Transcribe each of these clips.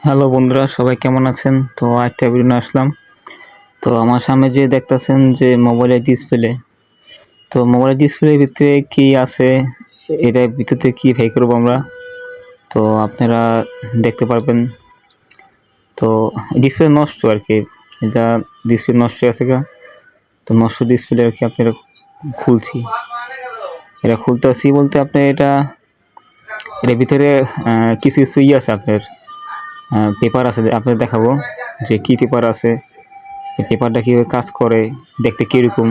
Hello বন্ধুরা, সবাই কেমন আছেন? তো আরেকটা ভিডিও নিয়ে আসলাম। তো আমার সামনে যে দেখতেছেন যে মোবাইলের ডিসপ্লে, তো মোবাইলের ডিসপ্লের ভিতরে কি আছে, এটার ভিতরে কি বের করবো আমরা, তো আপনারা দেখতে পারবেন। তো ডিসপ্লে নষ্ট আর কি, এটা ডিসপ্লে নষ্ট আছে গা। তো নষ্ট ডিসপ্লে আর কি আপনারা খুলছি, এটা খুলতেছি বলতে আপনি এটার ভিতরে কিছু কিছু আছে আপনার পেপার আছে, আপনাদের দেখাবো যে কি পেপার আছে, এই পেপারটা কীভাবে কাজ করে, দেখতে কীরকম।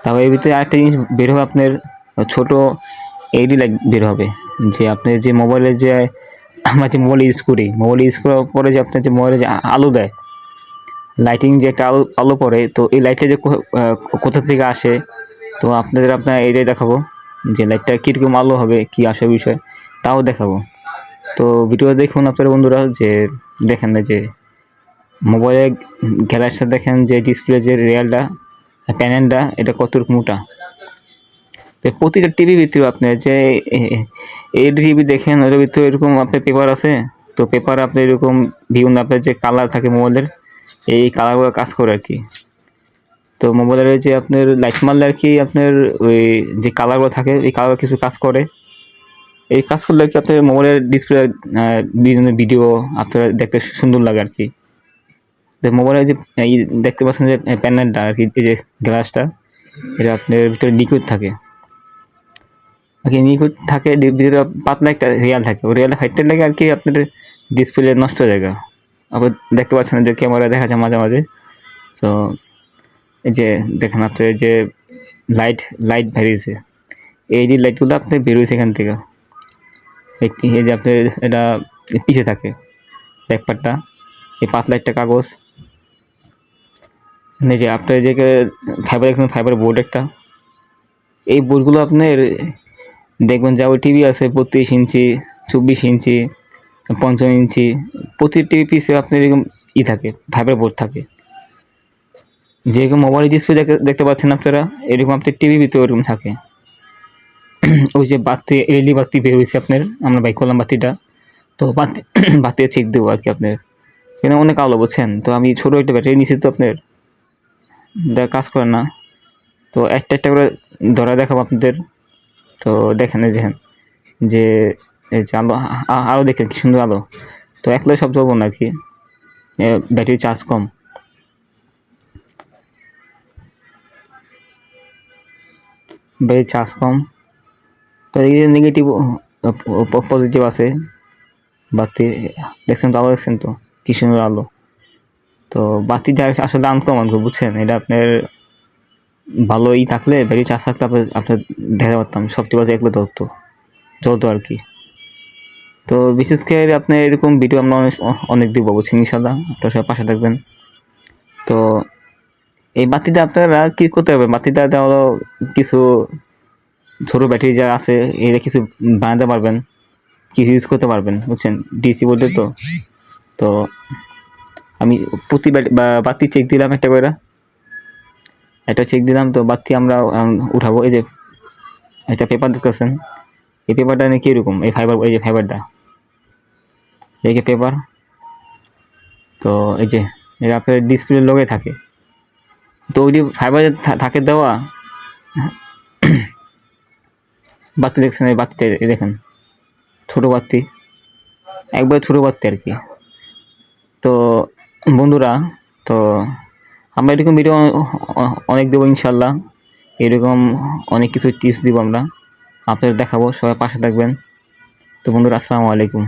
তারপর এর ভিতরে আরেকটা জিনিস বের হবে আপনার, ছোট এলইডি লাইট বের হবে। যে আপনার যে মোবাইলে যে আমরা যে মোবাইল ইউজ করি, মোবাইল ইউজ করার পরে যে আপনার যে মোবাইলে যে আলো দেয়, লাইটিং যে একটা আলো আলো পড়ে, তো এই লাইটটা যে কোথা থেকে আসে, তো আপনার এটাই দেখাবো যে লাইটটা কীরকম আলো হবে, কী আসে বিষয় তাও দেখাবো। তো ভিডিও দেখুন আপনারা বন্ধুরা, যে দেখেন না যে মোবাইলের গ্যালারিটা দেখেন, যে ডিসপ্লে যে রিয়ালটা প্যানেলটা এটা কতটুকু মোটা। তো প্রতিটা টিভি ভিতরে আপনার যে এই টিভি দেখেন, ওটার ভিতরে এরকম আপনার পেপার আছে। তো পেপার আপনার এরকম বিভিন্ন আপনার যে কালার থাকে মোবাইলের, এই কালারগুলো কাজ করে আর কি। তো মোবাইলের যে আপনার লাইট মারলে আর কি আপনার ওই যে কালারগুলো থাকে, এই কালার কিছু কাজ করে। এই কাজ করলে আর কি আপনার মোবাইলের ডিসপ্লে বিভিন্ন ভিডিও আপনার দেখতে সুন্দর লাগে আর কি। যে মোবাইলে যে দেখতে পাচ্ছেন যে প্যানেলটা আর কি, এই যে গ্লাসটা, এটা আপনার ভিতরে লিকুইড থাকে আর কি, লিকুইড থাকে ভিতরে পাতলা একটা রিয়াল থাকে, ওই রিয়াল হাইটটা লাগে আর কি আপনার ডিসপ্লে নষ্ট হয়ে যায়। আবার দেখতে পাচ্ছেন যে ক্যামেরা দেখা যায় মাঝে মাঝে। তো এই যে দেখেন আপনার যে লাইট লাইট বেরিয়েছে, এই যে লাইটগুলো আপনি বেরোয়েছে এখান থেকে, এই যে আপনার এটা পিছিয়ে থাকে ব্যাকপার্টটা, এই পাতলা একটা কাগজ, এই যে আপনার যে ফাইবার দেখছেন, ফাইবার বোর্ড একটা, এই বোর্ডগুলো আপনার দেখবেন যা ওই টিভি আছে 32 ইঞ্চি, 24 ইঞ্চি, 55 ইঞ্চি, প্রতি টিভি পিসে আপনার এরকম থাকে, ফাইবার বোর্ড থাকে। যেরকম মোবাইল ডিসপ্লে দেখতে পাচ্ছেন আপনারা, এরকম আপনার টিভি ভিতরে ওরকম থাকে। ওই যে বাতি, এলইডি বাতি বের হয়েছে আপনার, আমরা বাইক করলাম বাতিটা, তো বাতি চেক দেবো আর কি আপনার, এখানে অনেক আলো বুঝছেন। তো আমি ছোটো একটা ব্যাটারি নিয়েছি, তো আপনার কাজ করে না। তো একটা একটা করে ধরা দেখাবো আপনাদের। তো দেখেন দেখেন যে এই যে আলো, আলো দেখেন কি সুন্দর আলো। তো একলাই সব জ্বলবো না আর কি, ব্যাটারি চার্জ কম। ব্যাটারি চার্জ কম, তো এই যে নেগেটিভ পজিটিভ আছে বাতি, দেখছেন তো আলো, দেখছেন তো কি সুন্দর আলো। তো বাতিটা আসলে আনকমন বুঝছেন, এটা আপনার ভালোই থাকলে, ব্যাটারি চার্জ থাকলে আপনার দেখা পারতাম সবচেয়ে বাতি একলে চলতো আর কি। তো বিশেষ করে আপনার এরকম ভিডিও আমরা অনেক দিব বুঝছেন, ইনশাল্লাহ আপনার সবাই পাশে থাকবেন। তো এই বাতিটা আপনারা কী করতে হবে, বাতিটা হলো কিছু ছোটো ব্যাটারি যা আছে এটা কিছু বানাতে পারবেন, কিছু ইউজ করতে পারবেন বুঝছেন, ডিসি বলতে। তো তো আমি প্রতি বাতি চেক দিলাম একটা করে, একটা চেক দিলাম। তো বাতি আমরা উঠাবো। এই যে একটা পেপার দেখতেছেন, এই পেপারটা নিয়ে কীরকম, এই ফাইবার, এই যে ফাইবারটা, এই যে পেপার। তো এই যে এটা আপনার ডিসপ্লের লগে থাকে, তো ওই যে ফাইবার থাকে দেওয়া বাতি দেখছেন, এই বাতিটা দেখেন ছোটো বাতি, একবার ছোটো বাতি আর কি। তো বন্ধুরা, তো আমরা এরকম ভিডিও অনেক দেবো ইনশাল্লাহ, এরকম অনেক কিছু টিপস দিব আমরা আপনাদের দেখাবো, সবাই পাশে থাকবেন। তো বন্ধুরা, আসসালামু আলাইকুম।